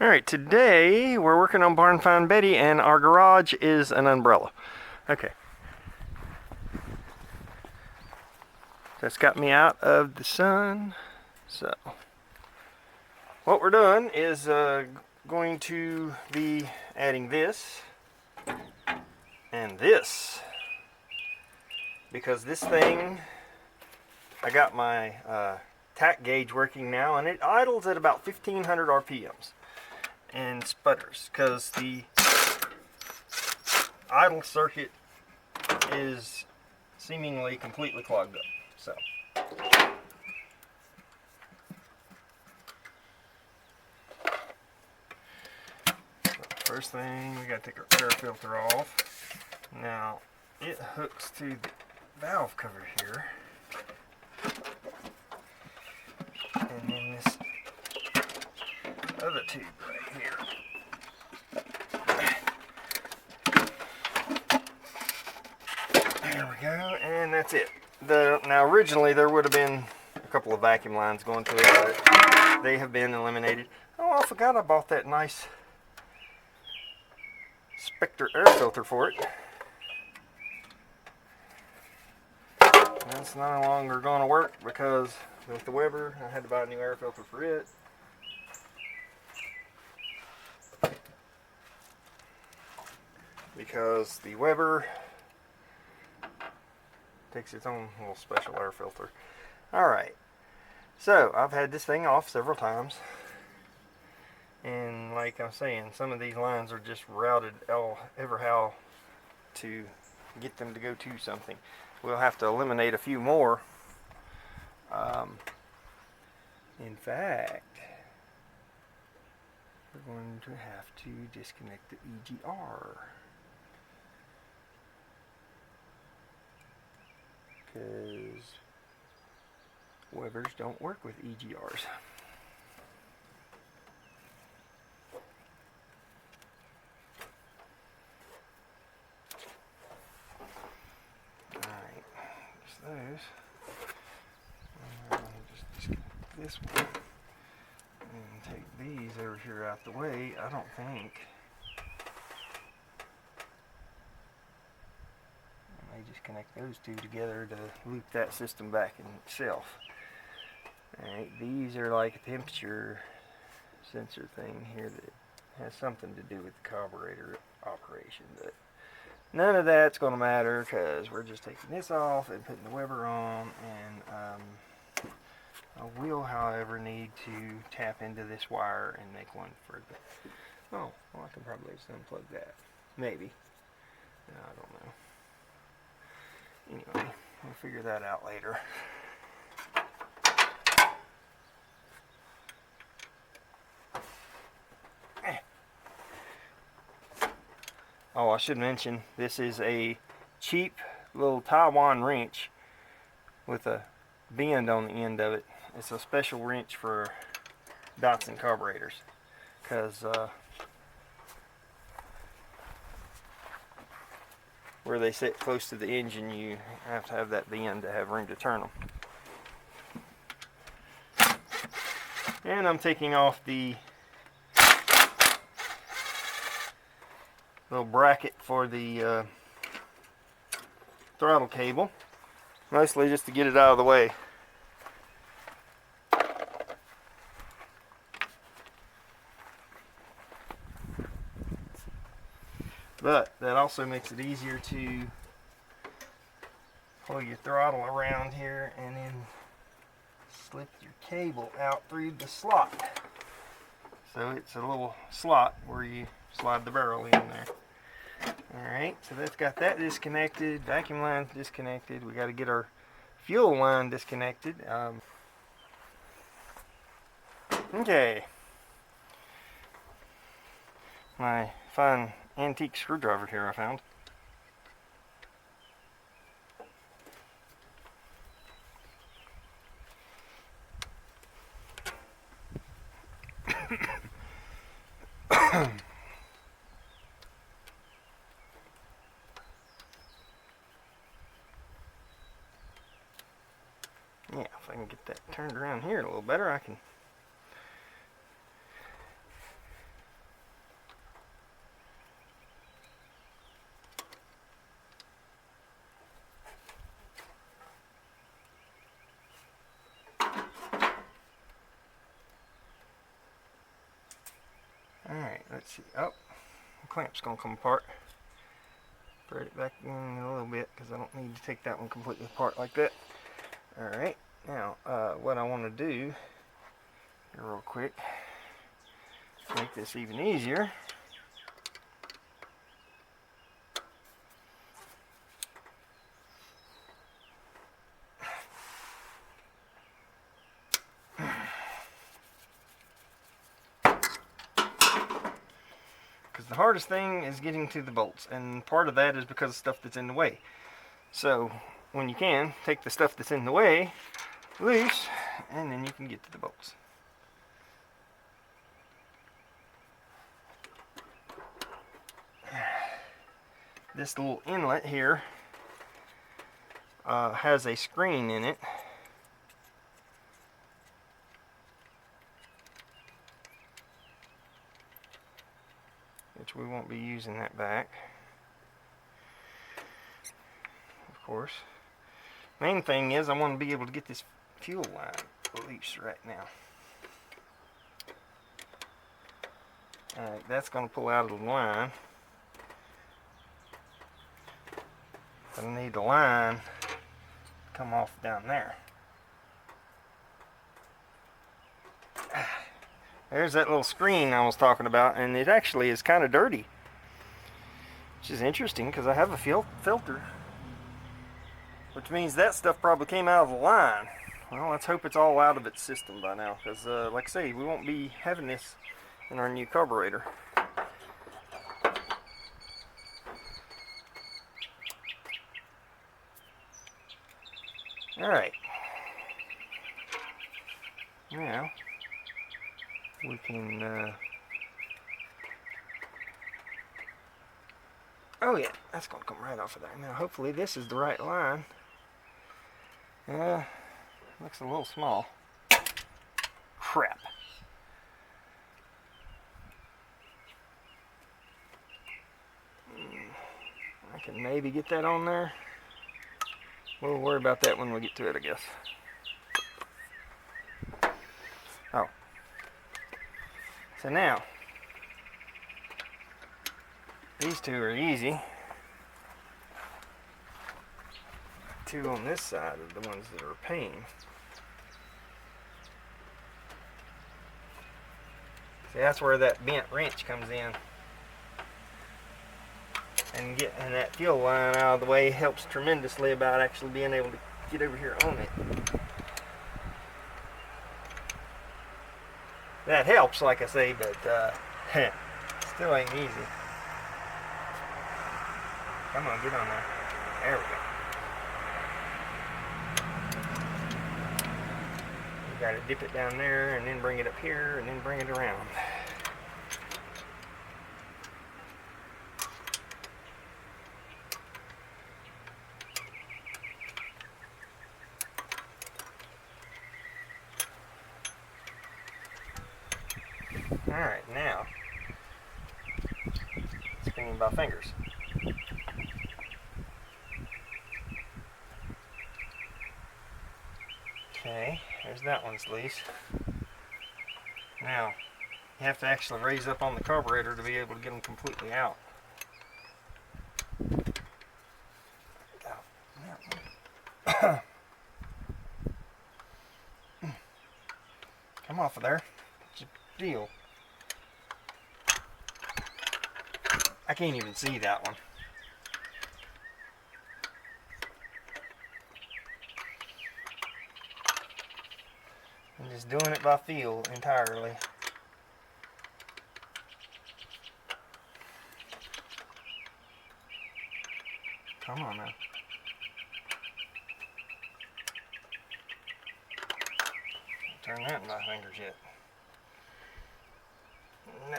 Alright, today we're working on Barn Find Betty and our garage is an umbrella. Okay. That's got me out of the sun. So, what we're doing is going to be adding this and this. Because this thing, I got my tack gauge working now and it idles at about 1500 RPMs. And sputters because the idle circuit is seemingly completely clogged up. So first thing, we got to take our air filter off. Now it hooks to the valve cover here, and then this other tube right here. There we go, and that's it. Now originally there would have been a couple of vacuum lines going to it, but they have been eliminated. Oh, I forgot I bought that nice Spectre air filter for it. That's no longer going to work because with the Weber, I had to buy a new air filter for it. Because the Weber takes its own little special air filter. Alright, so I've had this thing off several times, and like I'm saying, some of these lines are just routed ever how to get them to go to something. We'll have to eliminate a few more. In fact, we're going to have to disconnect the EGR. Because Webers don't work with EGRs. Alright, just those. Just disconnect this one. And take these over here out the way. I don't think. Just connect those two together to loop that system back in itself. Alright, these are like a temperature sensor thing here that has something to do with the carburetor operation, but none of that's going to matter because we're just taking this off and putting the Weber on, and I will, however, need to tap into this wire and make one for the... Oh, well, I can probably just unplug that. Maybe. No, I don't know. Anyway, we'll figure that out later. Oh, I should mention, this is a cheap little Taiwan wrench with a bend on the end of it. It's a special wrench for Datsun carburetors, because where they sit close to the engine, you have to have that bend to have room to turn them. And I'm taking off the little bracket for the throttle cable, mostly just to get it out of the way. But that also makes it easier to pull your throttle around here and then slip your cable out through the slot. So it's a little slot where you slide the barrel in there. Alright, so that's got that disconnected, vacuum line disconnected. We got to get our fuel line disconnected. Okay. My fine antique screwdriver here I found. Yeah, if I can get that turned around here a little better, I can Alright, let's see. Oh, the clamp's going to come apart. Thread it back in a little bit because I don't need to take that one completely apart like that. Alright, now what I want to do here real quick, make this even easier. Because the hardest thing is getting to the bolts, and part of that is because of stuff that's in the way. So when you can, take the stuff that's in the way loose, and then you can get to the bolts. This little inlet here has a screen in it. Which we won't be using that back, of course. Main thing is I want to be able to get this fuel line loose right now. Alright, that's going to pull out of the line. I need the line to come off down there. There's that little screen I was talking about, and it actually is kind of dirty, which is interesting because I have a filter, which means that stuff probably came out of the line. Well, let's hope it's all out of its system by now, because like I say, we won't be having this in our new carburetor. Alright, now we can, oh yeah, that's going to come right off of there. Now hopefully this is the right line. Looks a little small. Crap. I can maybe get that on there. We'll worry about that when we get to it, I guess. Oh. So now, these two are easy. Two on this side are the ones that are a pain. See, that's where that bent wrench comes in. And getting that fuel line out of the way helps tremendously about actually being able to get over here on it. That helps, like I say, but still ain't easy. Come on, get on there. There we go. You gotta dip it down there and then bring it up here and then bring it around. Alright, now, spinning by fingers. Okay, there's that one's loose. Now, you have to actually raise up on the carburetor to be able to get them completely out. Come off of there. It's a deal. I can't even see that one. I'm just doing it by feel entirely. Come on now. Turn that in my fingers yet. No,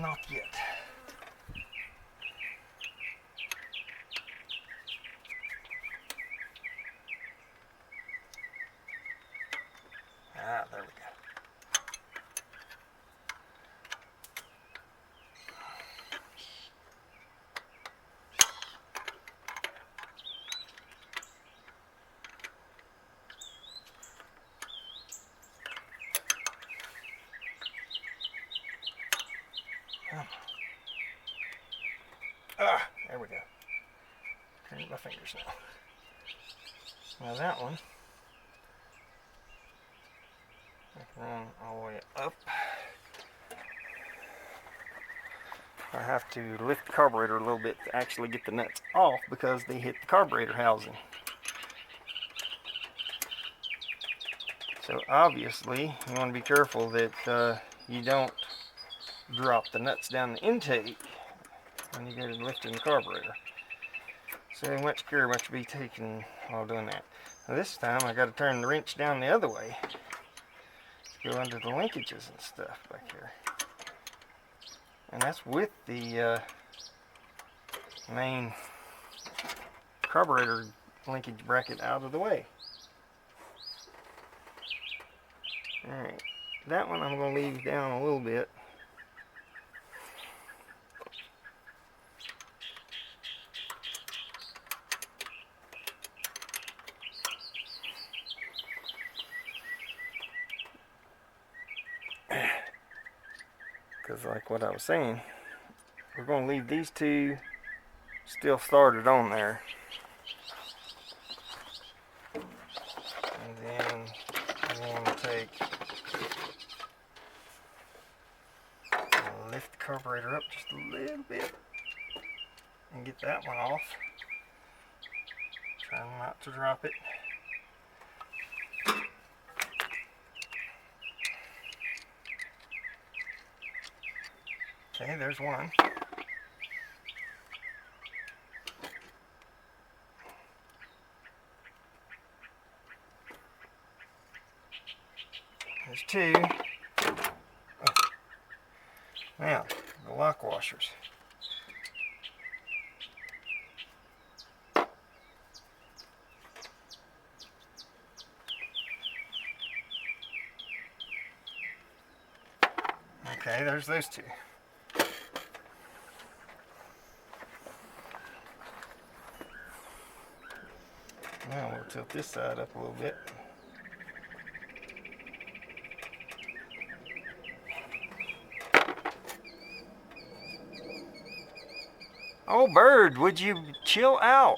not yet. Ah, there we go. Come on. Ah, there we go. Can't eat my fingers now. Now that one, I can run all the way up. I have to lift the carburetor a little bit to actually get the nuts off because they hit the carburetor housing. So obviously you want to be careful that you don't drop the nuts down the intake when you go to lifting the carburetor. So much care must be taken while doing that. Now this time I got to turn the wrench down the other way to go under the linkages and stuff back here. And that's with the main carburetor linkage bracket out of the way. Alright, that one I'm going to leave down a little bit. Because like what I was saying, we're going to leave these two still started on there. And then I'm going to lift the carburetor up just a little bit and get that one off. Try not to drop it. Okay, there's one. There's two. Oh. Now, the lock washers. Okay, there's those two. Now we'll tilt this side up a little bit. Oh, bird, would you chill out?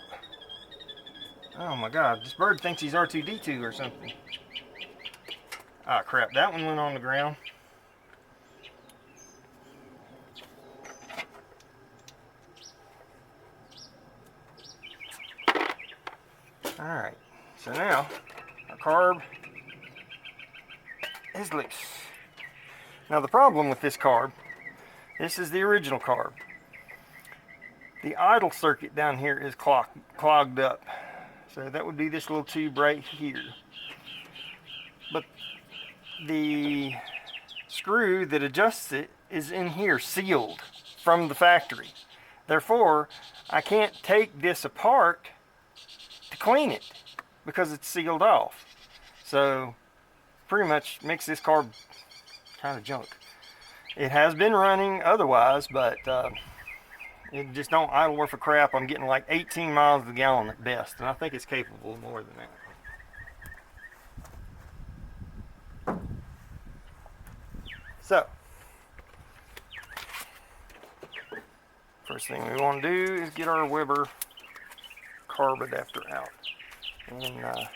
Oh my God, this bird thinks he's R2-D2 or something. Ah, crap, that one went on the ground. Alright, so now our carb is loose. Now the problem with this carb, this is the original carb. The idle circuit down here is clogged up. So that would be this little tube right here. But the screw that adjusts it is in here, sealed from the factory. Therefore, I can't take this apart to clean it because it's sealed off. So pretty much makes this carb kind of junk. It has been running otherwise, but it just don't idle worth a crap. I'm getting like 18 miles to the gallon at best, and I think it's capable of more than that. So, first thing we want to do is get our Weber carb adapter out. And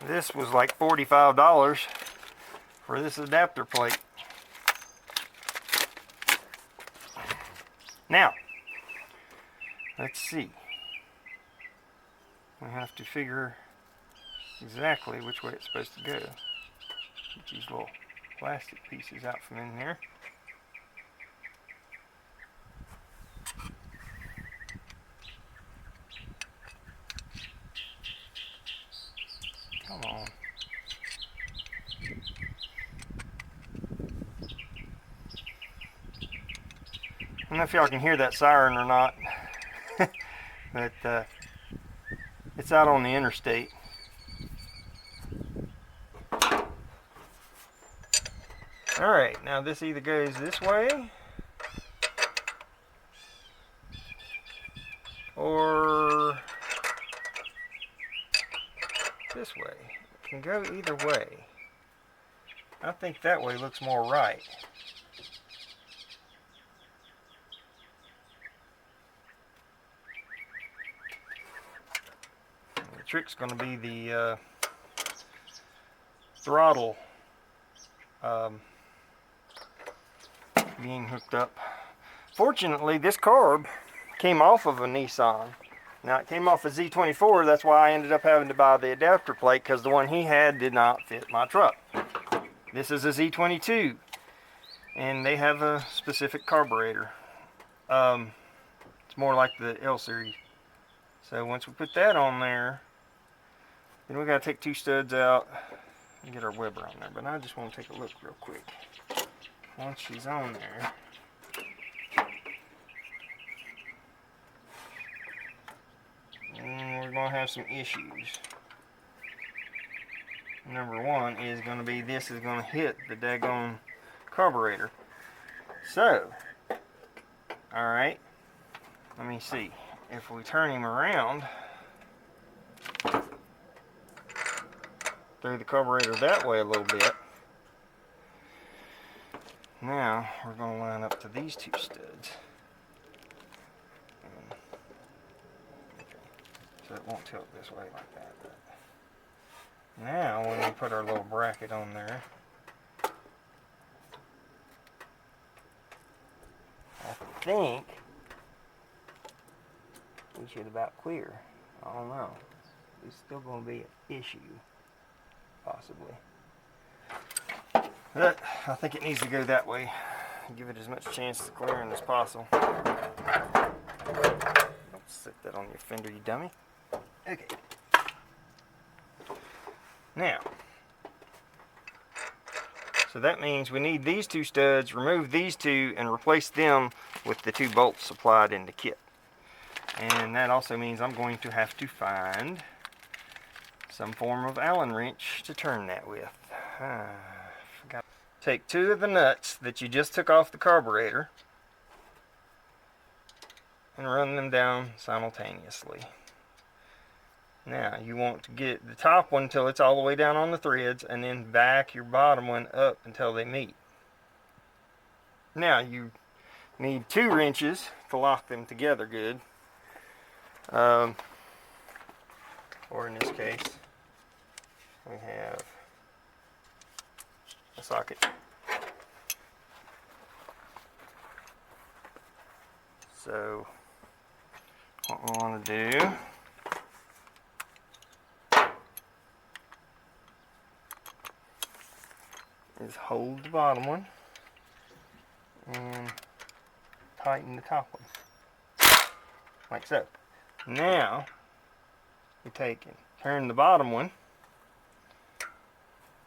this was like $45 for this adapter plate. Now, let's see. We have to figure exactly which way it's supposed to go. Get these little plastic pieces out from in there. Come on. I don't know if y'all can hear that siren or not, but it's out on the interstate. Alright, now this either goes this way or this way. can go either way. I think that way looks more right. The trick's going to be the throttle being hooked up. Fortunately, this carb came off of a Nissan. Now, it came off a Z24, that's why I ended up having to buy the adapter plate, because the one he had did not fit my truck. This is a Z22, and they have a specific carburetor. It's more like the L series. So once we put that on there, then we got to take 2 studs out and get our Weber on there. But I just want to take a look real quick. Once she's on there, we're going to have some issues. Number one is going to be this is going to hit the daggone carburetor. So, alright, let me see. If we turn him around, through the carburetor that way a little bit, now we're going to line up to these 2 studs. So it won't tilt this way like that. But now when we put our little bracket on there, I think we should about clear. I don't know. It's still going to be an issue, possibly. But I think it needs to go that way. Give it as much chance of clearing as possible. Don't set that on your fender, you dummy. Okay. Now, so that means we need these 2 studs, remove these 2, and replace them with the 2 bolts supplied in the kit. And that also means I'm going to have to find some form of Allen wrench to turn that with. Forgot. Take 2 of the nuts that you just took off the carburetor and run them down simultaneously. Now you want to get the top one until it's all the way down on the threads, and then back your bottom one up until they meet. Now you need 2 wrenches to lock them together good. Or in this case, we have a socket. So what we want to do is hold the bottom one and tighten the top one, like so. Now we take and turn the bottom one,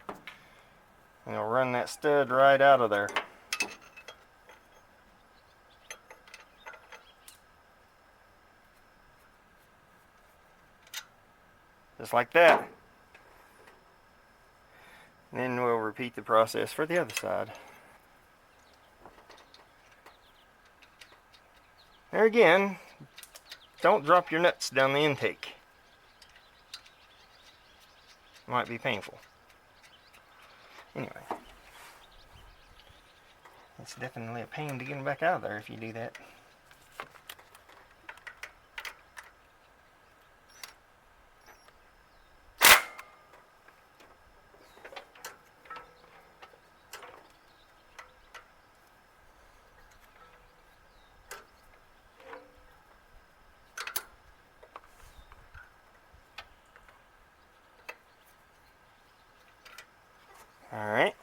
and you'll run that stud right out of there. Just like that. And then we'll repeat the process for the other side. There again, don't drop your nuts down the intake. It might be painful. Anyway, it's definitely a pain to get them back out of there if you do that. Alright.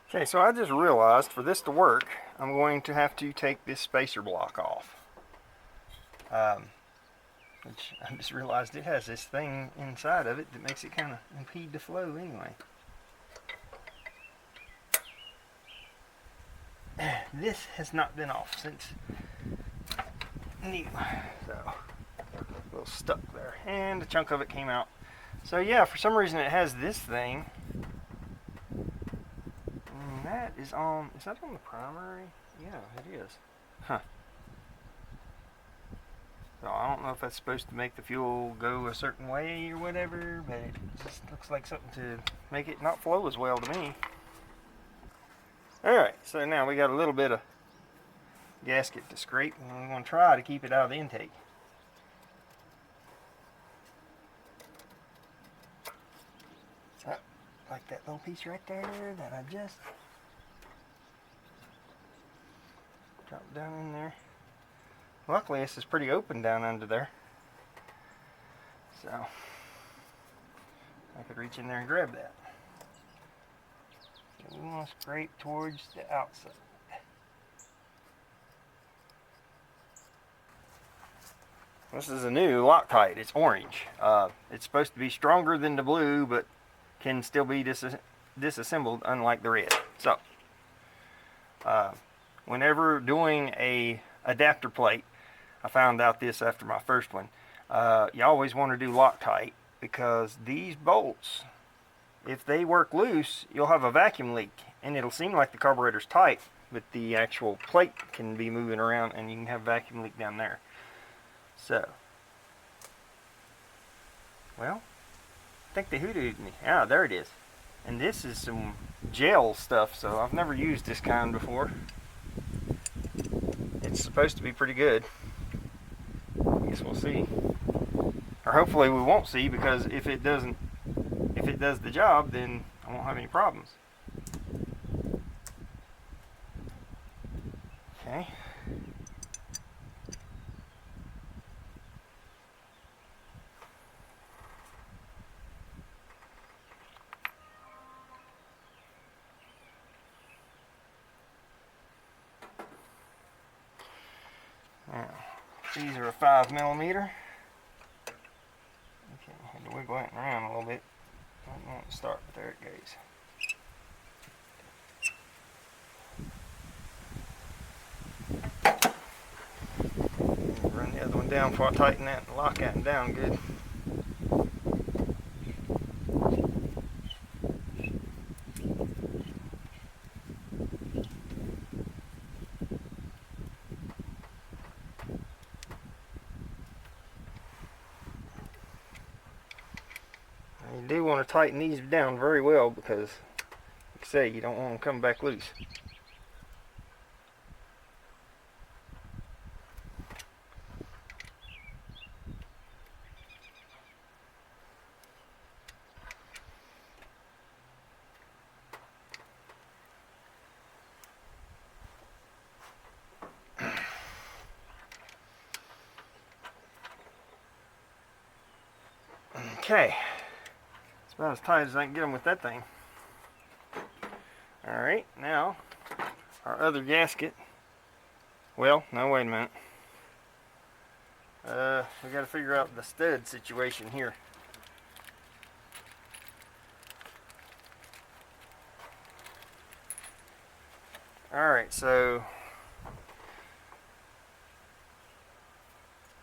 Okay, so I just realized for this to work, I'm going to have to take this spacer block off. Which I just realized it has this thing inside of it that makes it kind of impede the flow anyway. This has not been off since new, so a little stuck there, and a chunk of it came out. So yeah, for some reason it has this thing that is on, is that on the primary? Yeah, it is. Huh. So I don't know if that's supposed to make the fuel go a certain way or whatever, but it just looks like something to make it not flow as well to me. Alright, so now we got a little bit of gasket to scrape, and we're going to try to keep it out of the intake. So, like that little piece right there that I just dropped down in there. Luckily this is pretty open down under there, so I could reach in there and grab that. So we want to scrape towards the outside. This is a new Loctite. It's orange. It's supposed to be stronger than the blue, but can still be disassembled, unlike the red. So whenever doing a adapter plate, I found out this after my first one, you always want to do Loctite, because these bolts, if they work loose, you'll have a vacuum leak, and it'll seem like the carburetor's tight, but the actual plate can be moving around and you can have a vacuum leak down there. So, well, I think they hoodooed me. Ah, there it is. And this is some gel stuff, so I've never used this kind before. It's supposed to be pretty good. I guess we'll see. Or hopefully we won't see, because if it does the job, then I won't have any problems. Okay. Now, these are a 5mm. Okay, I had to wiggle it around a little bit. I don't want to start, but there it goes. Run the other one down before I tighten that and lock that down good. You do want to tighten these down very well, because, like I say, you don't want them coming back loose. Okay, it's about as tight as I can get them with that thing. Alright, now our other gasket. Well, no, wait a minute. We got to figure out the stud situation here. Alright, so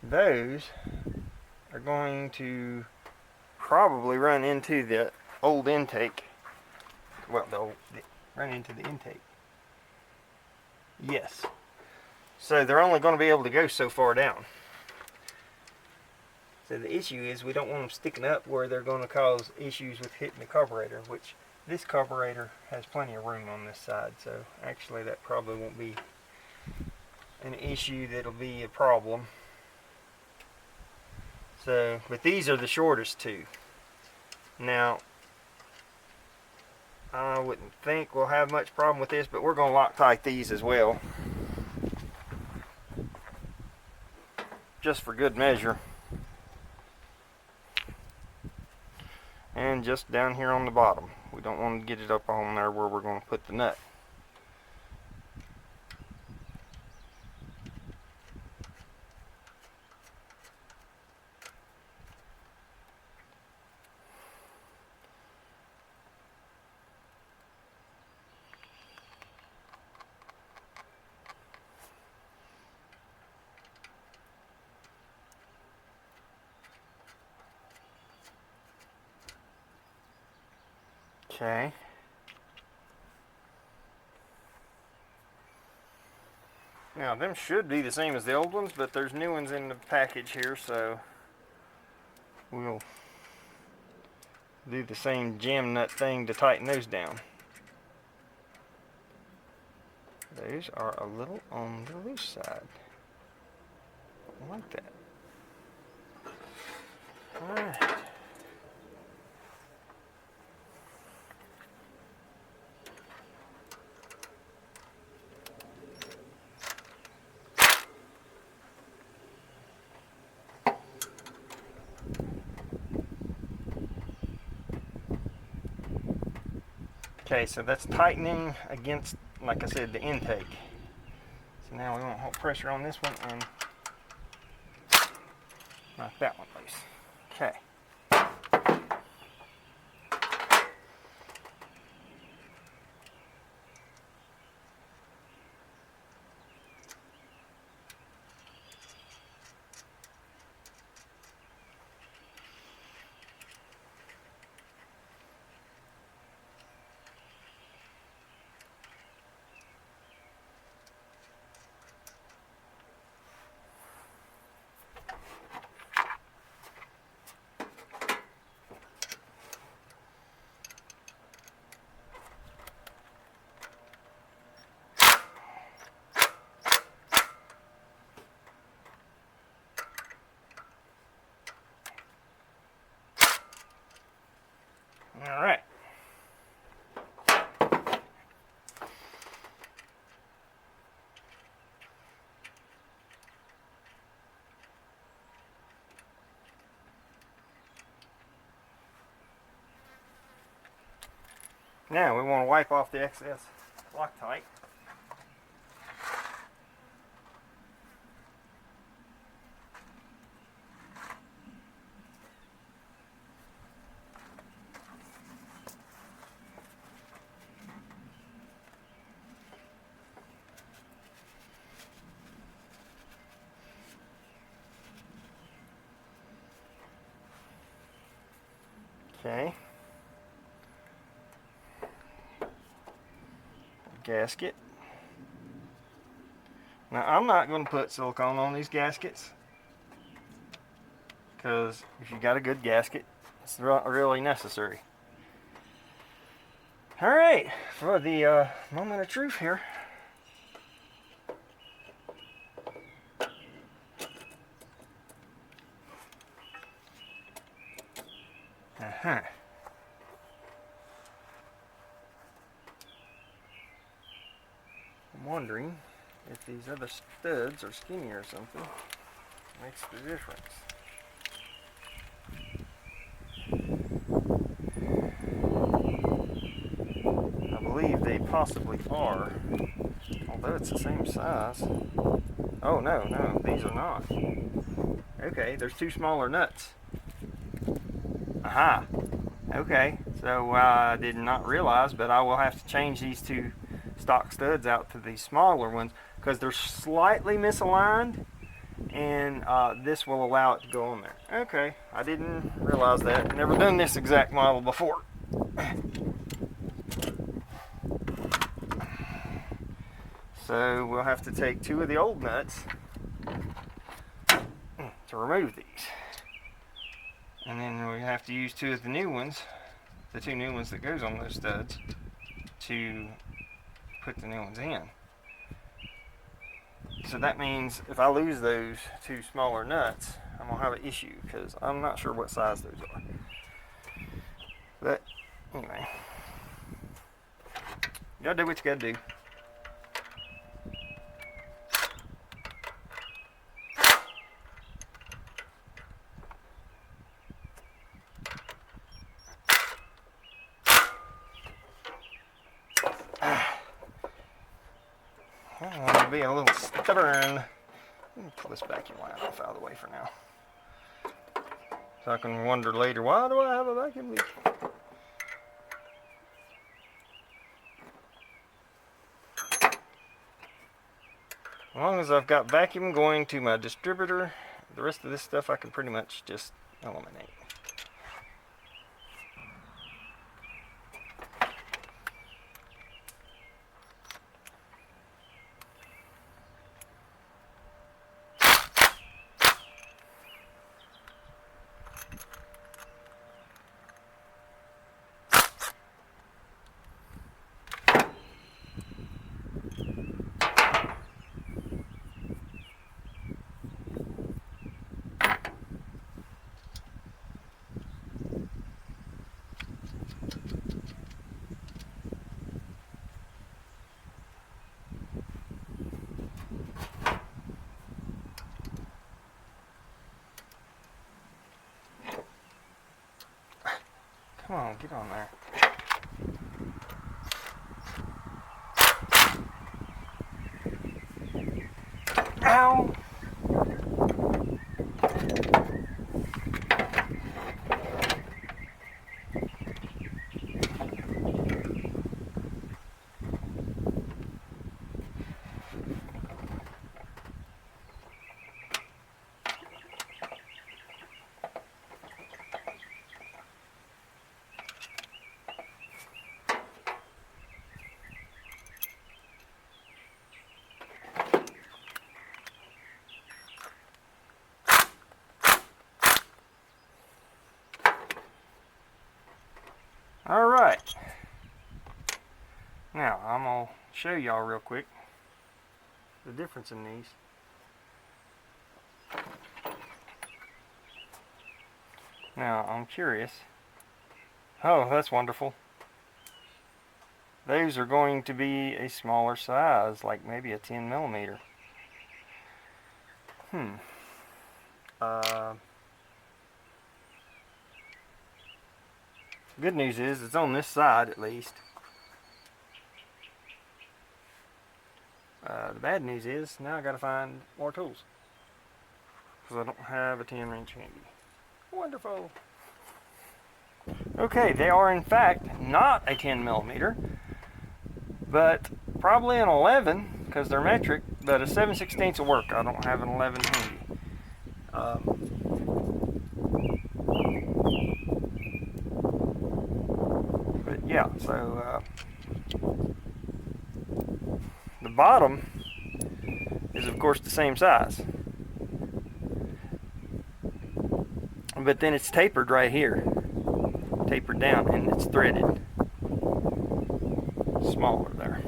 those are going to probably run into the old intake. Well, run into the intake. Yes. So they're only going to be able to go so far down. So the issue is we don't want them sticking up where they're going to cause issues with hitting the carburetor, which this carburetor has plenty of room on this side, so actually that probably won't be an issue that'll be a problem. So, but these are the shortest two. Now, I wouldn't think we'll have much problem with this, but we're going to Loctite these as well, just for good measure. And just down here on the bottom. We don't want to get it up on there where we're going to put the nut. Okay. Now them should be the same as the old ones, but there's new ones in the package here, so we'll do the same jam nut thing to tighten those down. Those are a little on the loose side. I like that. Alright. Okay, so that's tightening against, like I said, the intake. So now we want to hold pressure on this one and knock that one loose. Okay. All right. Now we want to wipe off the excess Loctite. Okay. Gasket. Now I'm not going to put silicone on these gaskets because if you got a good gasket, it's not really necessary. All right, for the moment of truth here. Uh-huh. I'm wondering if these other studs are skinny or something. Makes the difference. I believe they possibly are, although it's the same size. Oh no, these are not. Okay, there's two smaller nuts. Aha. Okay, so I did not realize, but I will have to change these two stock studs out to these smaller ones because they're slightly misaligned, and this will allow it to go on there. Okay, I didn't realize that. Never done this exact model before. So we'll have to take two of the old nuts to remove these. And then we have to use two of the new ones, the two new ones that goes on those studs, to put the new ones in. So that means if I lose those two smaller nuts, I'm going to have an issue because I'm not sure what size those are. But anyway, you gotta do what you gotta do. I want to be a little stubborn. Let me pull this vacuum line off out of the way for now. So I can wonder later, why do I have a vacuum leak? As long as I've got vacuum going to my distributor, the rest of this stuff I can pretty much just eliminate. Come on, get on there. Ow! Alright, now I'm going to show y'all real quick the difference in these. Now I'm curious. Oh, that's wonderful. Those are going to be a smaller size, like maybe a 10 millimeter. Good news is it's on this side at least. The bad news is now I gotta find more tools because I don't have a 10 wrench handy. Wonderful. Okay, they are in fact not a 10 millimeter, but probably an 11 because they're metric, but a 7/16 will work. I don't have an 11 handy. But yeah, so the bottom is of course the same size, but then it's tapered right here, tapered down, and it's threaded smaller there.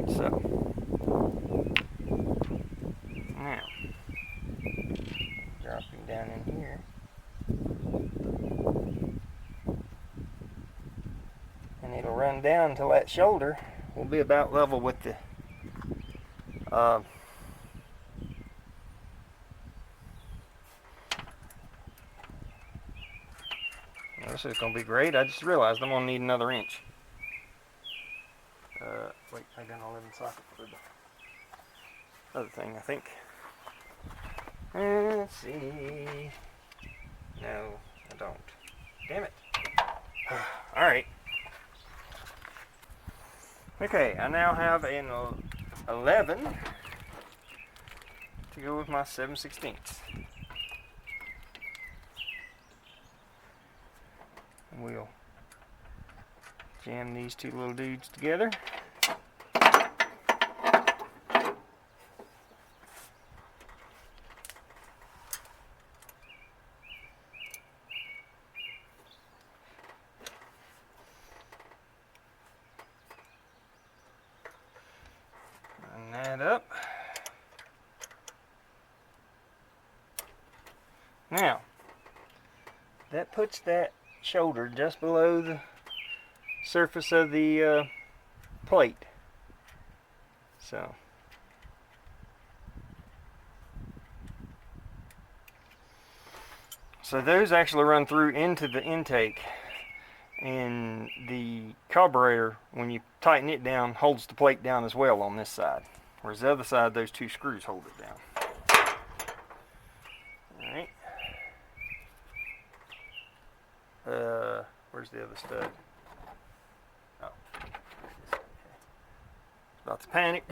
So now dropping down in here, and it'll run down until that shoulder will be about level with the this is going to be great. I just realized I'm going to need another inch. Wait, I got an 11 socket for the other thing, I think. Let's see. No, I don't. Damn it. Alright. Okay, I now have an 11 to go with my 7/16. We'll jam these two little dudes together. Line that up. Now, that puts that shoulder just below the surface of the plate. So those actually run through into the intake, and the carburetor, when you tighten it down, holds the plate down as well on this side, whereas the other side, those two screws hold it down. Alright. Where's the other stud? Oh, there it is. Okay. About to panic.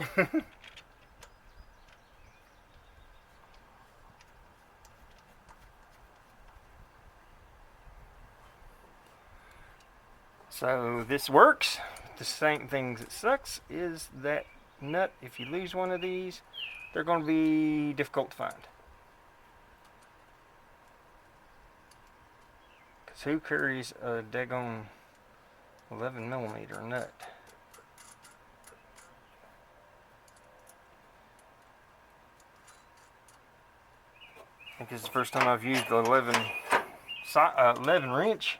So this works. The same thing that sucks is that nut. If you lose one of these, they're going to be difficult to find. Because who carries a daggone 11 millimeter nut? I think it's the first time I've used the 11 wrench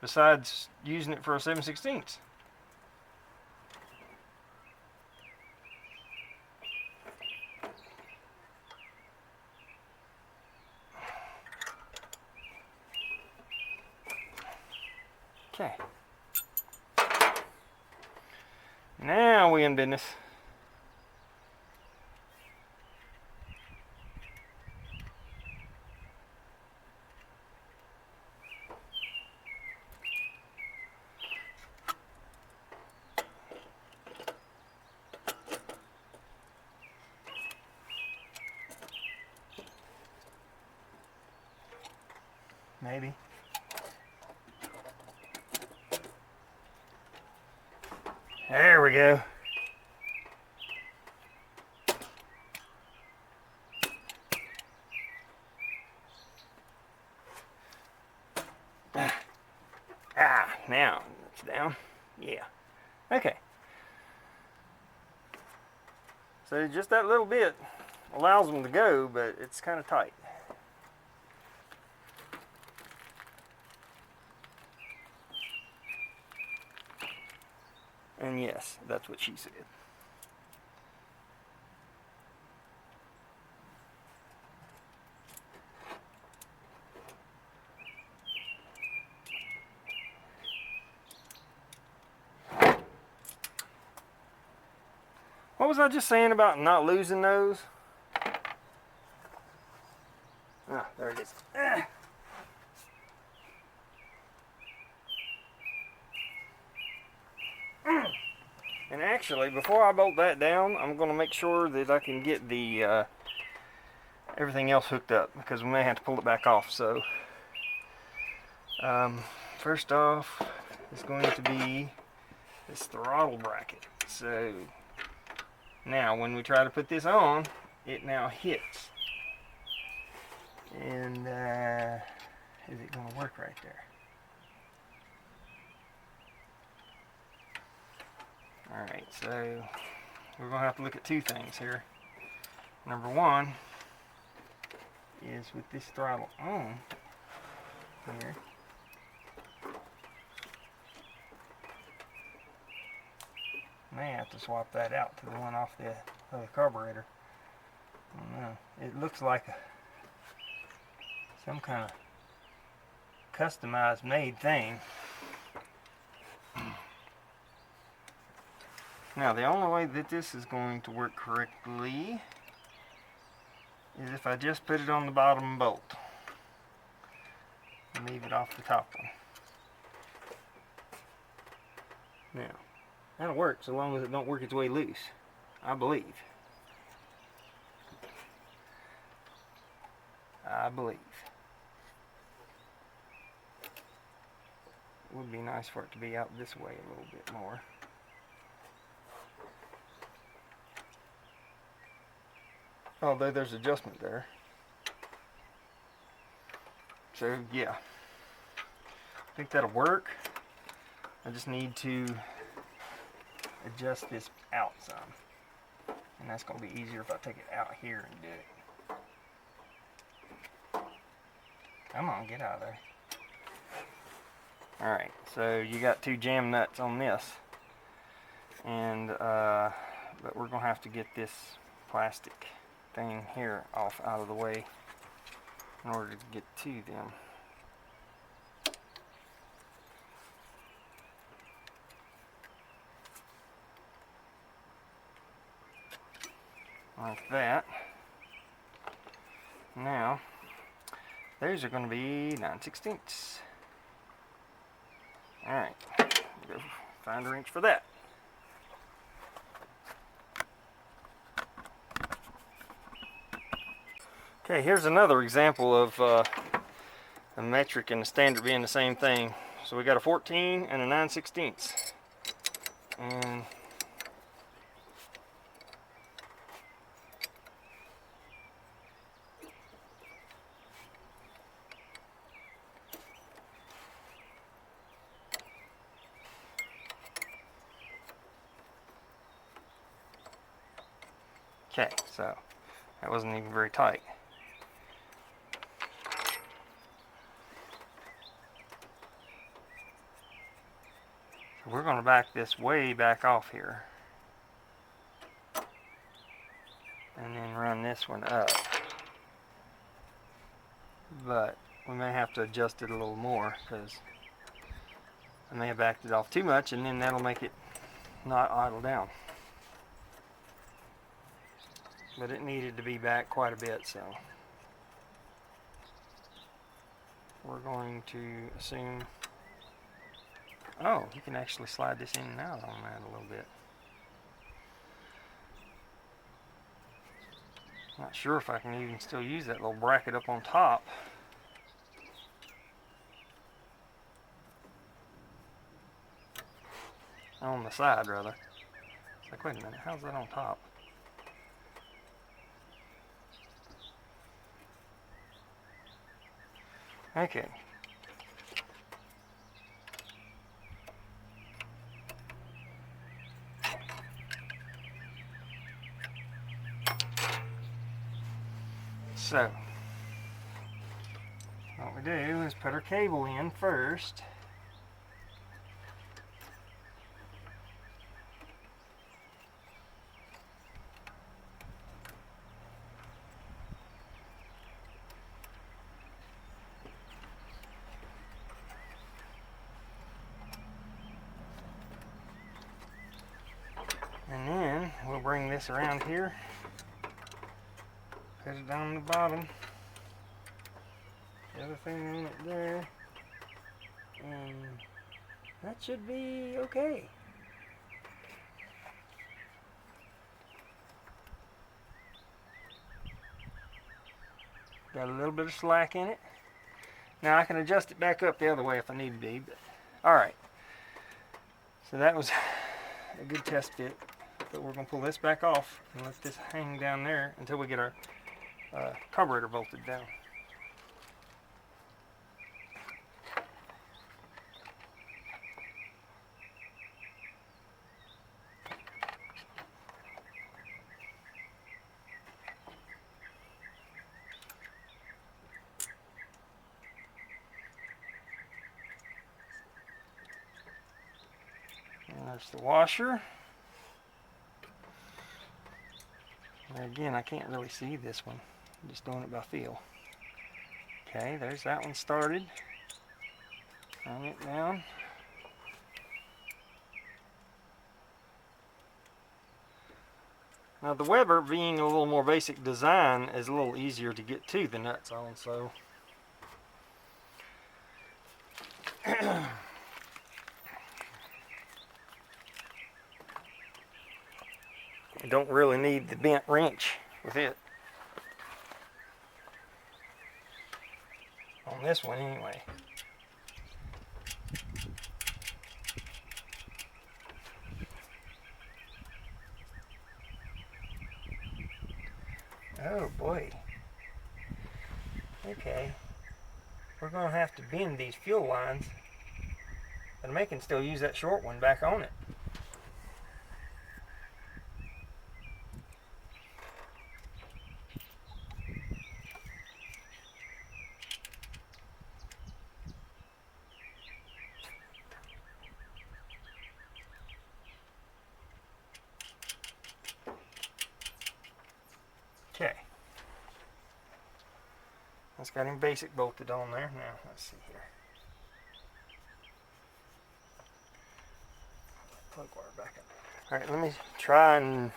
besides using it for a 7/16. Now we in business. Maybe. There we go. Now it's down. Yeah. Okay. So just that little bit allows them to go, but it's kind of tight. And yes, that's what she said. What was I just saying about not losing those? Ah, there it is. And actually, before I bolt that down, I'm going to make sure that I can get the everything else hooked up, because we may have to pull it back off. So, first off, it's going to be this throttle bracket. So, now when we try to put this on, it now hits. And is it going to work right there? Alright, so we're going to have to look at two things here. Number one is with this throttle on here, may have to swap that out to the one off the other carburetor. I don't know. It looks like some kind of customized made thing. Now the only way that this is going to work correctly is if I just put it on the bottom bolt and leave it off the top one. Now, that'll work so long as it don't work its way loose, I believe. It would be nice for it to be out this way a little bit more. Although there's adjustment there. So yeah, I think that'll work. I just need to adjust this out some. And that's going to be easier if I take it out here and do it. Come on, get out of there. Alright, so you got two jam nuts on this. And, but we're going to have to get this plastic thing here off out of the way in order to get to them. Like that. Now, those are going to be 9/16. Alright, go find a wrench for that. Okay, here's another example of a metric and a standard being the same thing. So we got a 14 and a 9/16. And okay, so that wasn't even very tight. So we're going to back this way back off here. And then run this one up. But we may have to adjust it a little more because I may have backed it off too much, and then that'll make it not idle down. But it needed to be back quite a bit, so we're going to assume, oh, you can actually slide this in and out on that a little bit. Not sure if I can even still use that little bracket up on top. On the side, rather. It's like, wait a minute, how's that on top? Okay. So, what we do is put our cable in first. And then we'll bring this around here, put it down the bottom, the other thing on it there, and that should be okay. Got a little bit of slack in it. Now I can adjust it back up the other way if I need to be, but alright. So that was a good test fit. But we're going to pull this back off and let this hang down there until we get our carburetor bolted down. And there's the washer. Again, I can't really see this one. I'm just doing it by feel. Okay, there's that one started. Turn it down. Now the Weber, being a little more basic design, is a little easier to get to the nuts on, so you don't really need the bent wrench with it. On this one anyway. Oh boy. Okay. We're going to have to bend these fuel lines, but I can still use that short one back on it. Okay. That's got him basic bolted on there. Now, let's see here. Plug wire back up. Alright, let me try and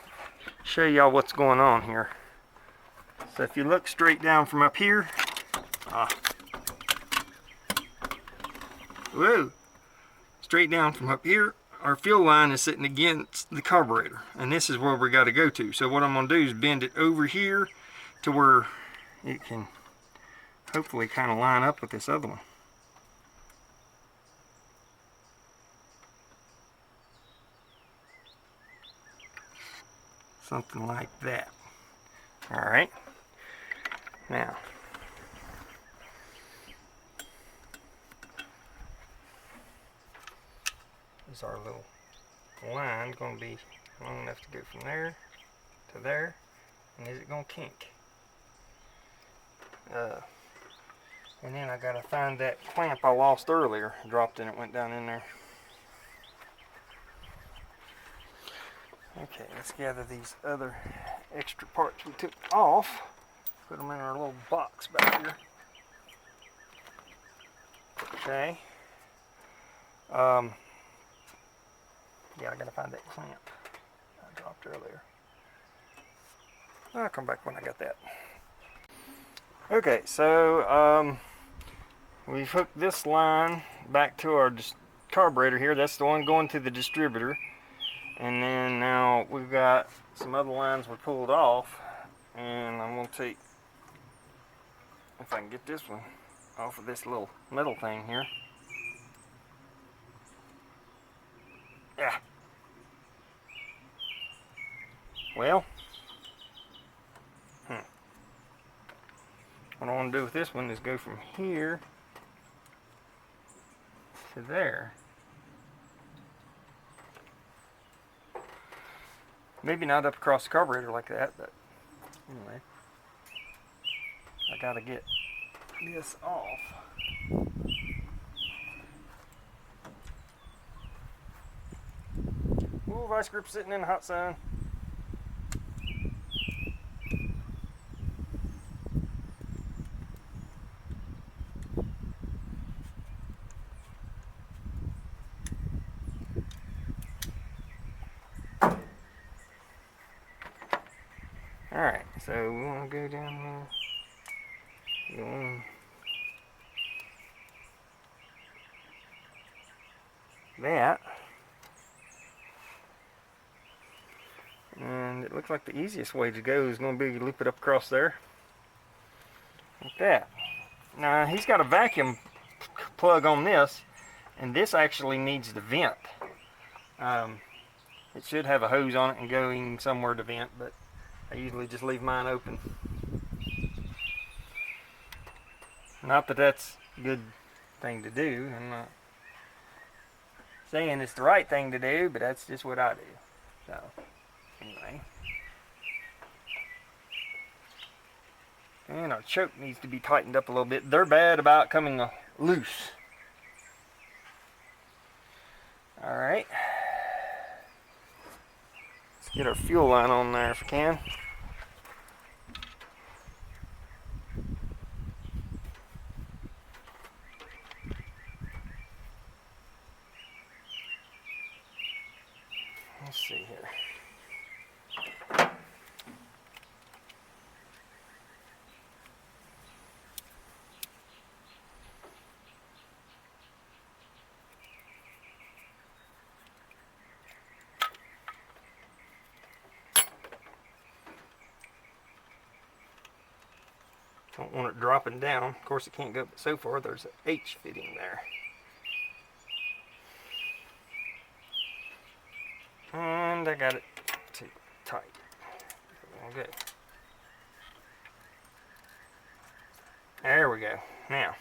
show y'all what's going on here. So if you look straight down from up here, whoa! Straight down from up here, our fuel line is sitting against the carburetor, and this is where we got to go to. So what I'm going to do is bend it over here to where it can hopefully kind of line up with this other one. Something like that. Alright. Now, is our little line going to be long enough to go from there to there, and is it going to kink? And then I got to find that clamp I lost earlier. Dropped and it went down in there. Okay, let's gather these other extra parts we took off. Put them in our little box back here. Okay. Yeah, I gotta find that clamp I dropped earlier. I'll come back when I got that. Okay, so we've hooked this line back to our carburetor here. That's the one going to the distributor. And then now we've got some other lines we pulled off, and I'm going to take, if I can get this one off of this little metal thing here. Yeah. Well, what I want to do with this one is go from here to there. Maybe not up across the carburetor like that, but anyway. I gotta get this off. Ooh, vice grip sitting in the hot sun. Alright, so we want to go down here. Go on. That. And it looks like the easiest way to go is going to be to loop it up across there. Like that. Now, he's got a vacuum plug on this, and this actually needs the vent. It should have a hose on it and going somewhere to vent, but I usually just leave mine open. Not that that's a good thing to do. I'm not saying it's the right thing to do, but that's just what I do. So, anyway. And our choke needs to be tightened up a little bit. They're bad about coming loose. Alright. Let's get our fuel line on there if we can. Let's see here. Don't want it dropping down. Of course, it can't go so far. There's an H fitting there. And I got it too tight. Okay. There we go. Now.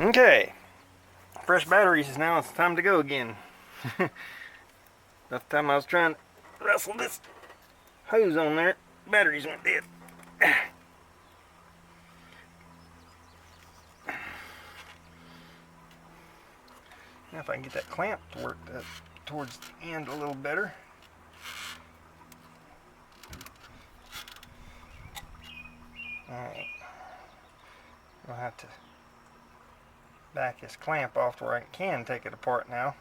Okay, fresh batteries, now it's time to go again. Last time I was trying to wrestle this hose on there, batteries went dead. Now if I can get that clamp to work towards the end a little better. Alright, I'll have to back this clamp off to where I can take it apart now.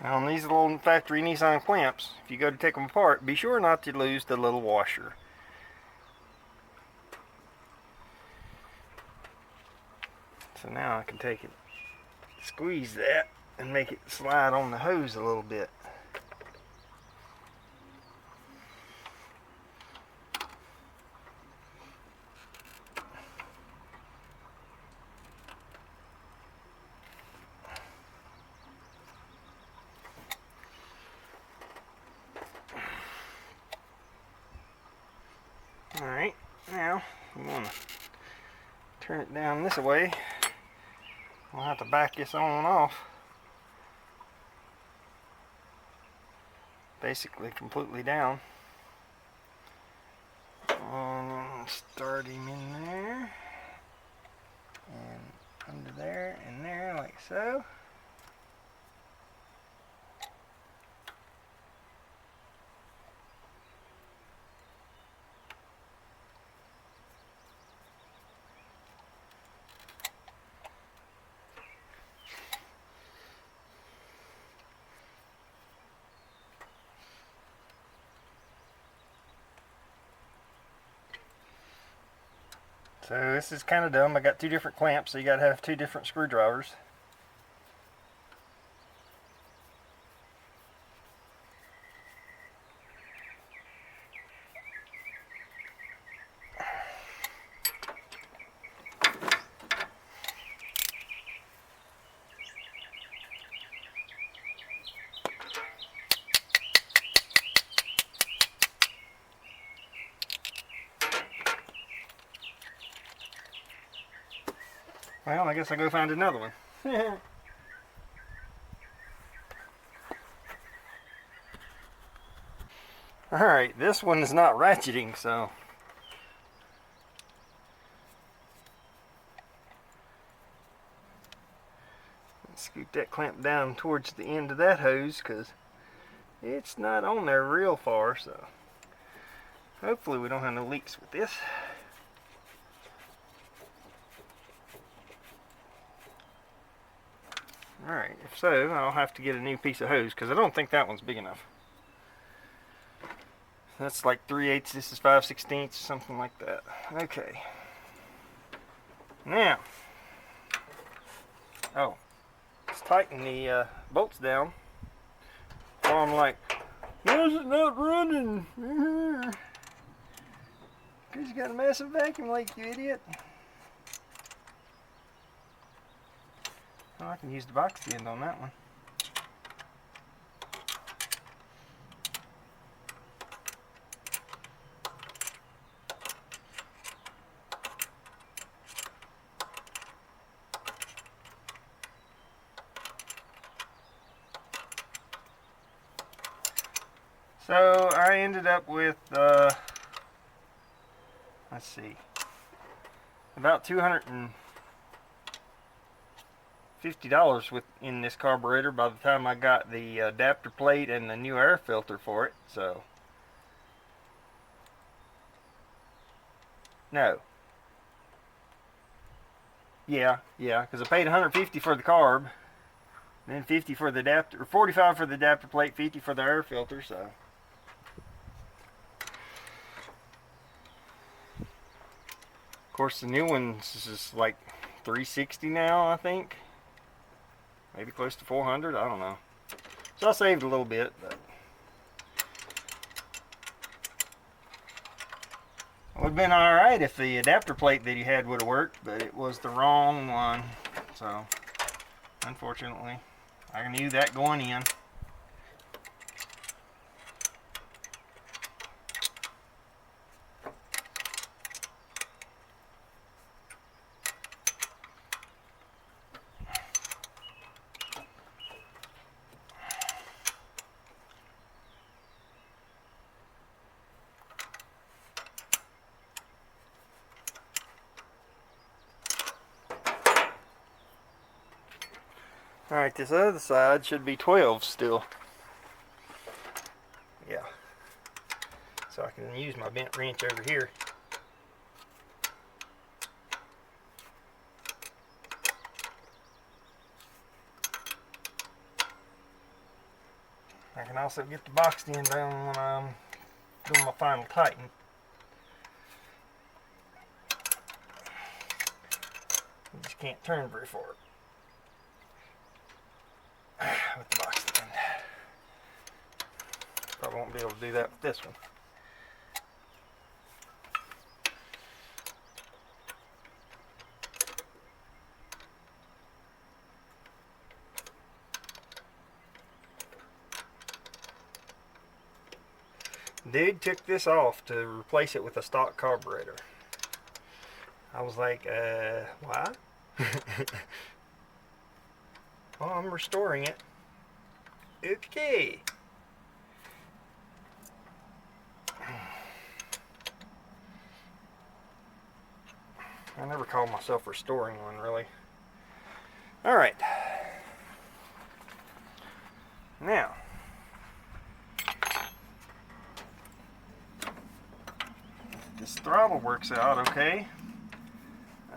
Now on these little factory Nissan clamps, if you go to take them apart, be sure not to lose the little washer. So now I can take it, squeeze that, and make it slide on the hose a little bit. Alright, now I'm going to turn it down this way. I'll have to back this on and off. Basically completely down. And then start him in there. And under there and there like so. So this is kind of dumb. I got two different clamps, so you got to have two different screwdrivers. Well, I guess I'll go find another one. Alright, this one is not ratcheting, so let's scoot that clamp down towards the end of that hose because it's not on there real far, so hopefully we don't have no leaks with this. Alright, if so, I'll have to get a new piece of hose because I don't think that one's big enough. That's like 3/8, this is 5/16, something like that. Okay. Now, let's tighten the bolts down. So I'm like, why is it not running? Because you got a massive vacuum leak, you idiot. Oh, I can use the box end on that one. So I ended up with, let's see, about $250 in this carburetor by the time I got the adapter plate and the new air filter for it. So no, yeah, because I paid $150 for the carb, then $50 for the adapter, or $45 for the adapter plate, $50 for the air filter. So of course the new one's is like $360 now, I think. Maybe close to $400, I don't know. So I saved a little bit, but it would have been alright if the adapter plate that he had would have worked, but it was the wrong one. So unfortunately, I knew that going in. Alright, this other side should be 12 still. Yeah. So I can use my bent wrench over here. I can also get the box end down when I'm doing my final tighten. You just can't turn very far with the box end. Probably won't be able to do that with this one. Dude took this off to replace it with a stock carburetor. I was like, why? Well, I'm restoring it. Okay. I never call myself restoring one, really. Alright. Now, this throttle works out okay.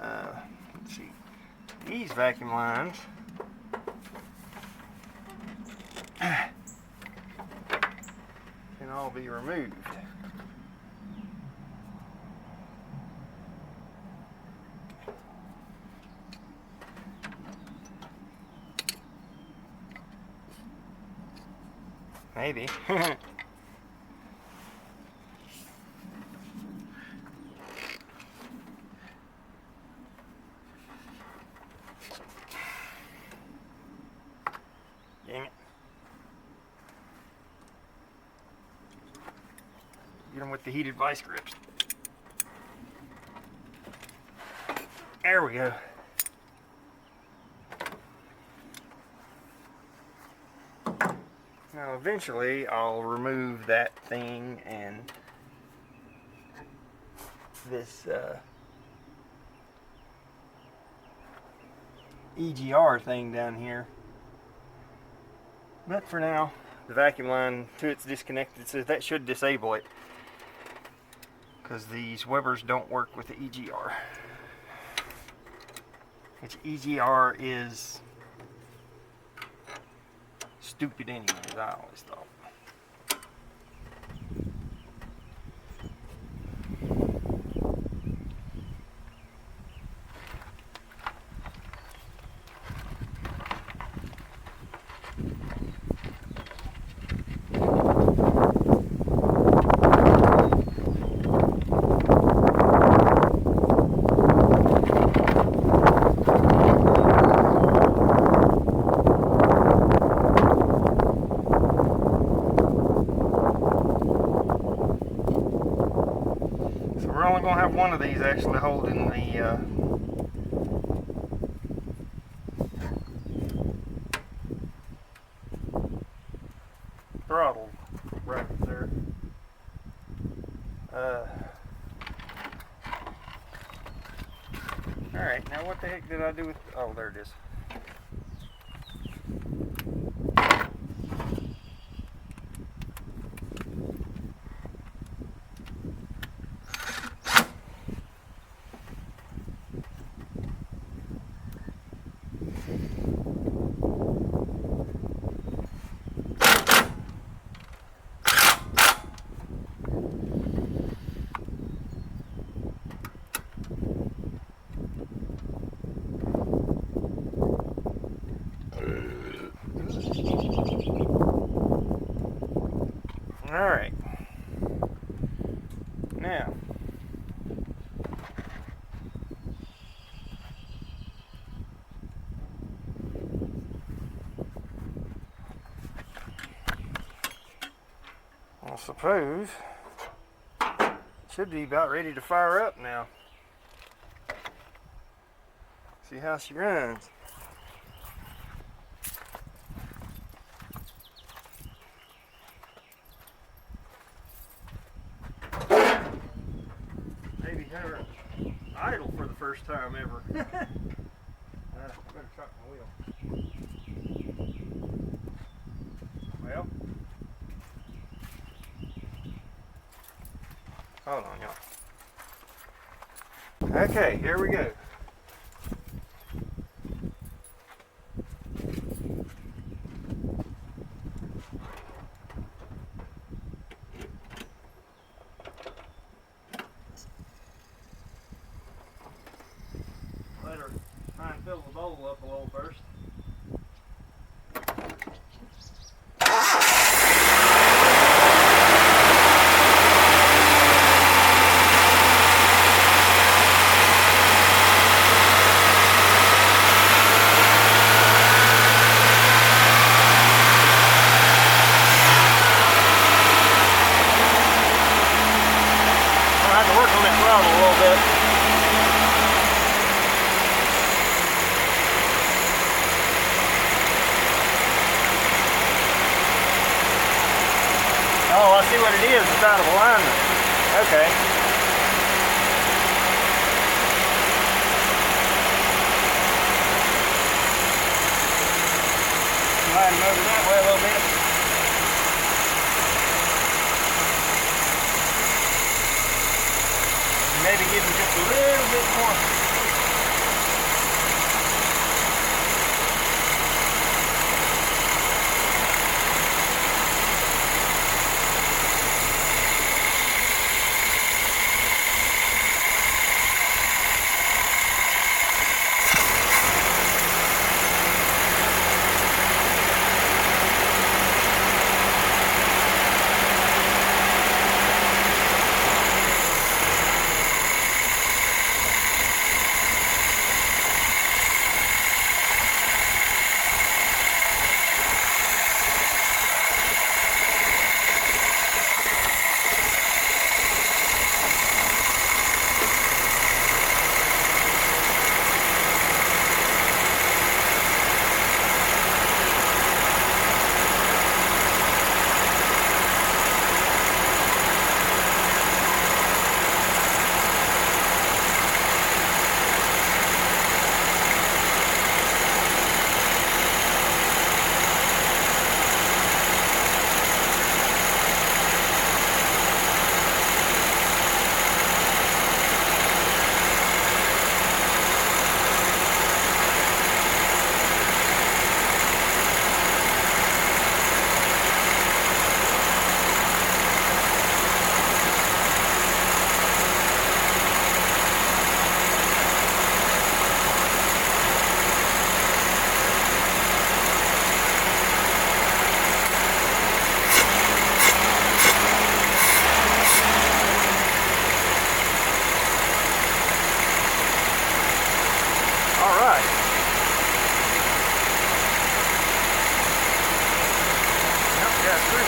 Let's see. These vacuum lines can all be removed. Maybe. Dang it. Get them with the heated vice grips. There we go. Now eventually I'll remove that thing and this EGR thing down here. But for now, the vacuum line to it's disconnected, so that should disable it, because these Webers don't work with the EGR. Which EGR is stupid anyways, I always thought. We're only going to have one of these actually holding the throttle bracket there. Alright, now what the heck did I do with... Oh, there it is. Alright, now, I suppose should be about ready to fire up now. See how she runs. Her idle for the first time ever. Better chuck my wheel. Well, hold on, y'all. Okay, here we go. Try and fill the bowl up a little first. I'll have to work on that throttle a little bit. Oh, I see what it is. It's out of alignment. Okay. give them just a little bit more.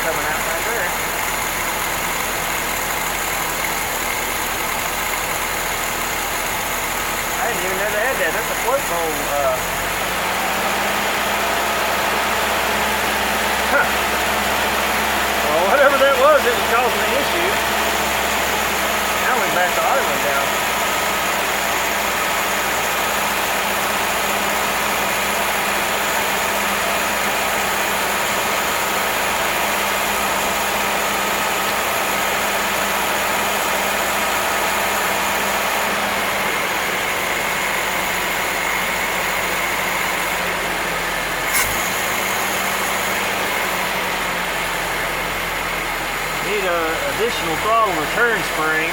Coming out right there. I didn't even know they had that. That's a float bowl. Well, whatever that was, it was causing the issue. Now we're back to idling down. Need an additional throttle return spring.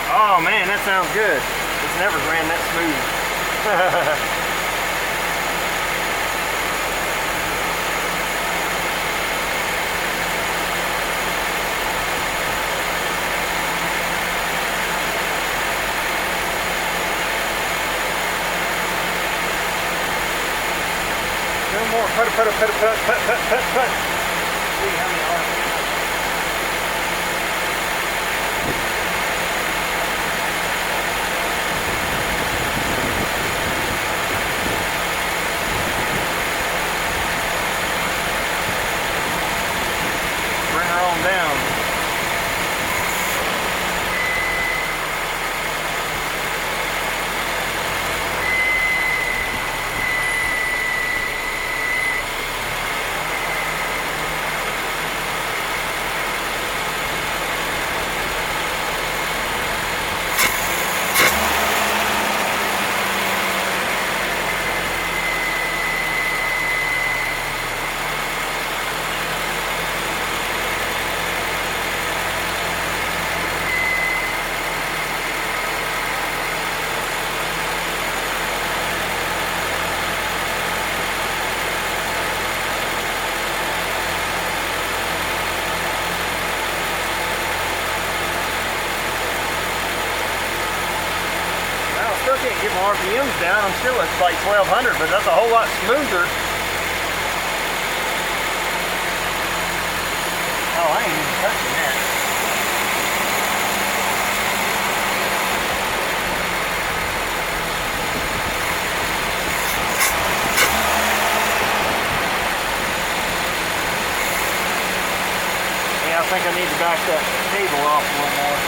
Oh man, that sounds good. It's never ran that smooth. No more put. See how many are. Bring her on down. Can't get my RPMs down. I'm still at like 1200, but that's a whole lot smoother. Oh, I ain't even touching that. Yeah, I think I need to back that cable off a little more.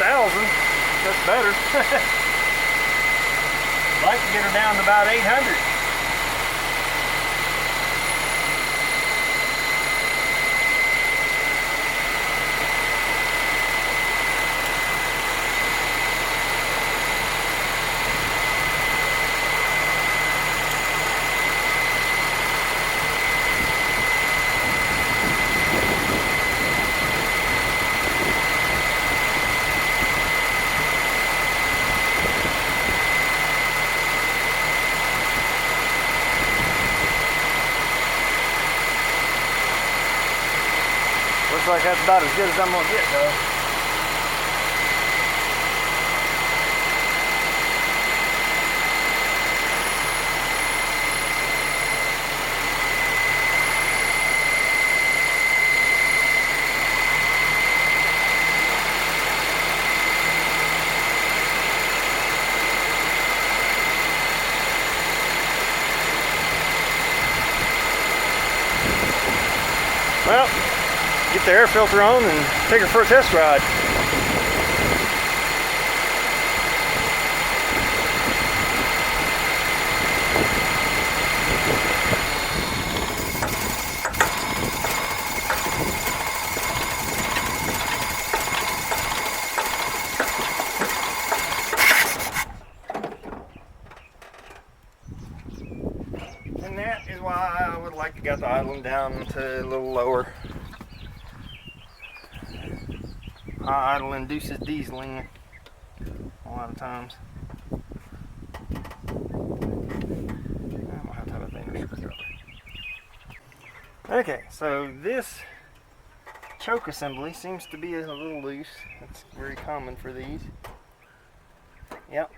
1,000. That's better. I'd like to get her down to about 800. Looks like that's about as good as I'm gonna get though. Well, get the air filter on and take her for a test ride. And that is why I would like to get the idling down to a little lower. High idle induces dieseling a lot of times. I'm gonna have to have a thinner screwdriver. Okay, so this choke assembly seems to be a little loose. That's very common for these. Yep.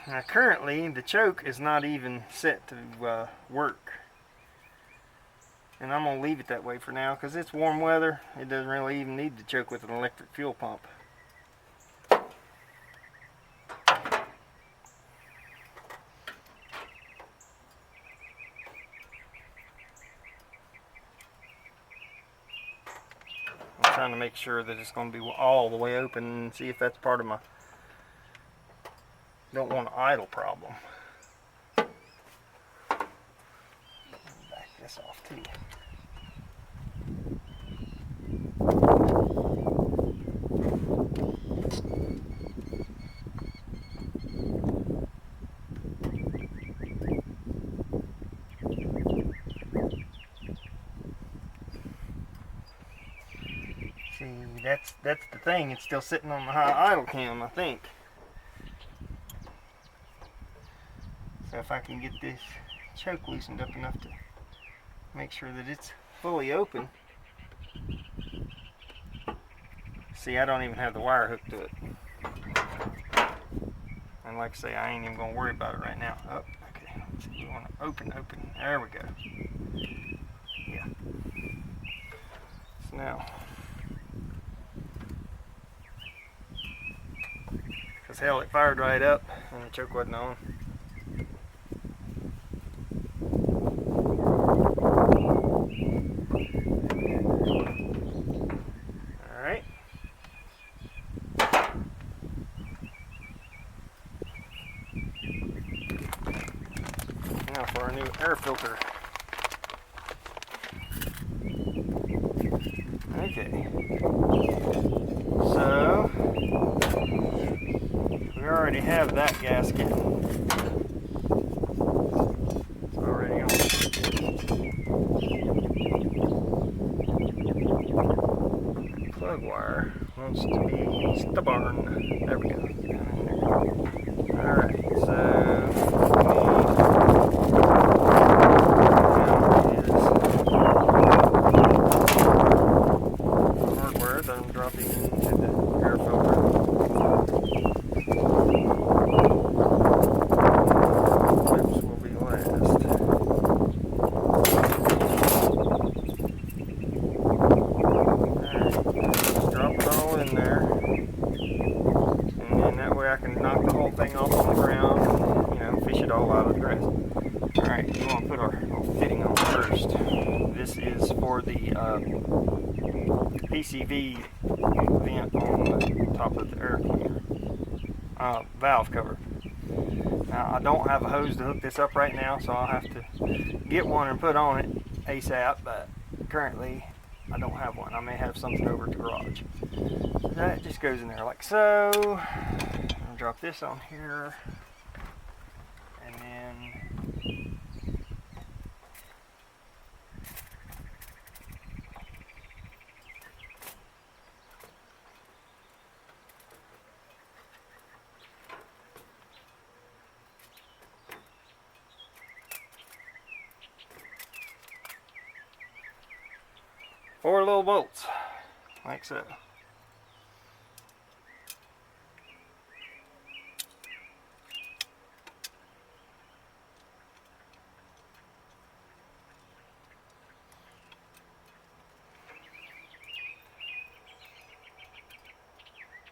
Now currently the choke is not even set to work, and I'm going to leave it that way for now because it's warm weather. It doesn't really even need to choke with an electric fuel pump. I'm trying to make sure that it's going to be all the way open and see if that's part of my don't want an idle problem. Back this off too. See, that's the thing. It's still sitting on the high idle cam, I think. So if I can get this choke loosened up enough to make sure that it's fully open. See, I don't even have the wire hooked to it. And like I say, I ain't even gonna worry about it right now. Oh, okay, let's see, we wanna open. There we go. Yeah. So now, because hell, it fired right up and the choke wasn't on. Now for our new air filter. Okay. So we already have that gasket. It's already on. Plug wire wants to be stubborn. There we go. Alright, so hardware that I'm dropping into the air filter. Clips will be last. our little fitting on first. This is for the PCV vent on the top of the air cleaner valve cover. Now I don't have a hose to hook this up right now, so I'll have to get one and put on it ASAP, but currently I don't have one. I may have something over at the garage. That just goes in there like so. I'll drop this on here, and then four little bolts, like so.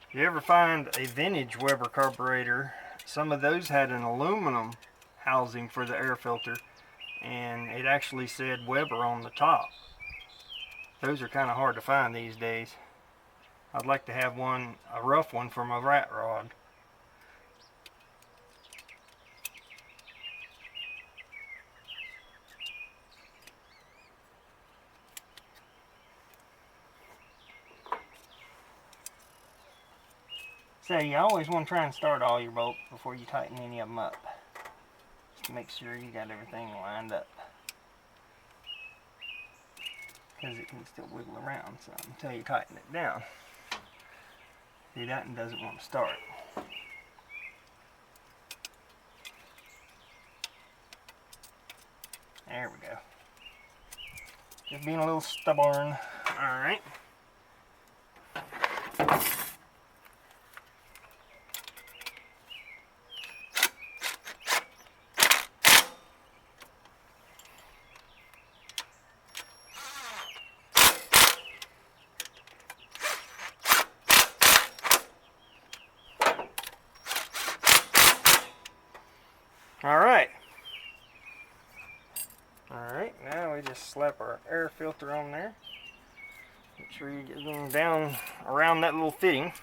If you ever find a vintage Weber carburetor, some of those had an aluminum housing for the air filter, and it actually said Weber on the top. Those are kind of hard to find these days. I'd like to have one, a rough one, for my rat rod. So you always want to try and start all your bolts before you tighten any of them up. Just to make sure you got everything lined up. Because it can still wiggle around some until you tighten it down. See, that one doesn't want to start. There we go. Just being a little stubborn. Alright. Alright, now we just slap our air filter on there. Make sure you get them down around that little fitting.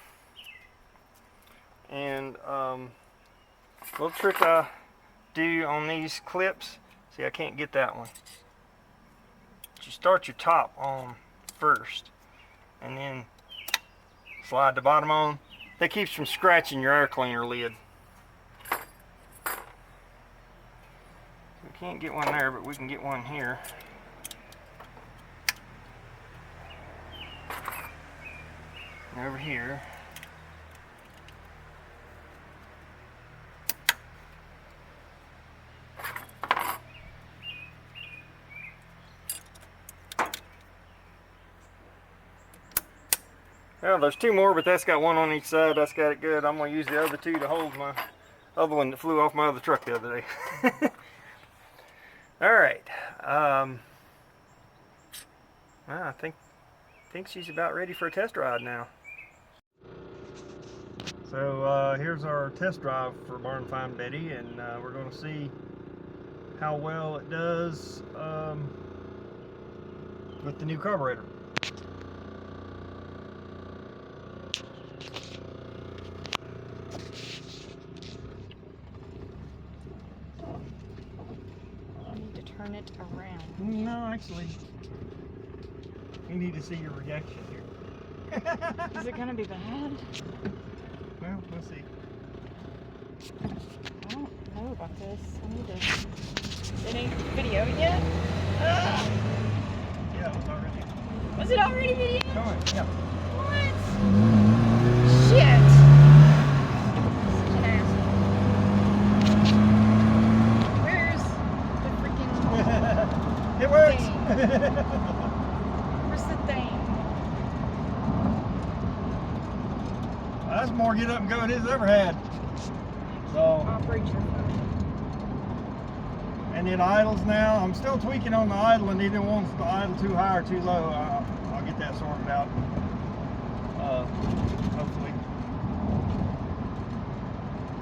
And little trick I do on these clips, see I can't get that one. But you start your top on first and then slide the bottom on. That keeps from scratching your air cleaner lid. We can't get one there, but we can get one here. And over here. Well, there's two more, but that's got one on each side. That's got it good. I'm going to use the other two to hold my other one that flew off my other truck the other day. Alright. Well, I think she's about ready for a test ride now. So here's our test drive for Barn Find Betty, and we're going to see how well it does with the new carburetor. Turn it around. No, actually, we need to see your reaction here. Is it gonna be bad? Well, we'll see. I don't know about this. I need to. It ain't video yet. Yeah, it was already. Was it already video? Go on, yeah. What? Shit. Such an asshole. Where's the freaking It works! thing? Where's the thing? That's more get up and go than it's ever had. So, Operate your phone. and it idles now. I'm still tweaking on the idle, and either wants to idle too high or too low. I'll get that sorted out. Hopefully.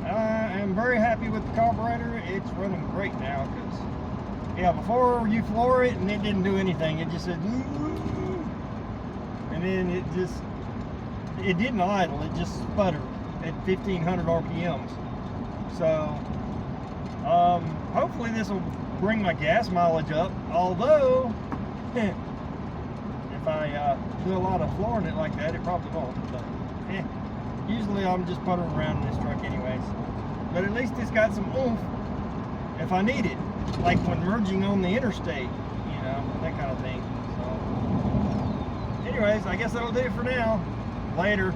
I am very happy with the carburetor. It's running great now because Yeah, before you floor it, and it didn't do anything. It just said, "Ooh," and then it didn't idle. It just sputtered at 1,500 RPMs. So, hopefully this will bring my gas mileage up. Although, if I do a lot of flooring it like that, it probably won't. But, usually I'm just puttering around in this truck anyways. But at least it's got some oomph if I need it. Like when merging on the interstate, you know, that kind of thing. So, anyways, I guess that'll do it for now. Later.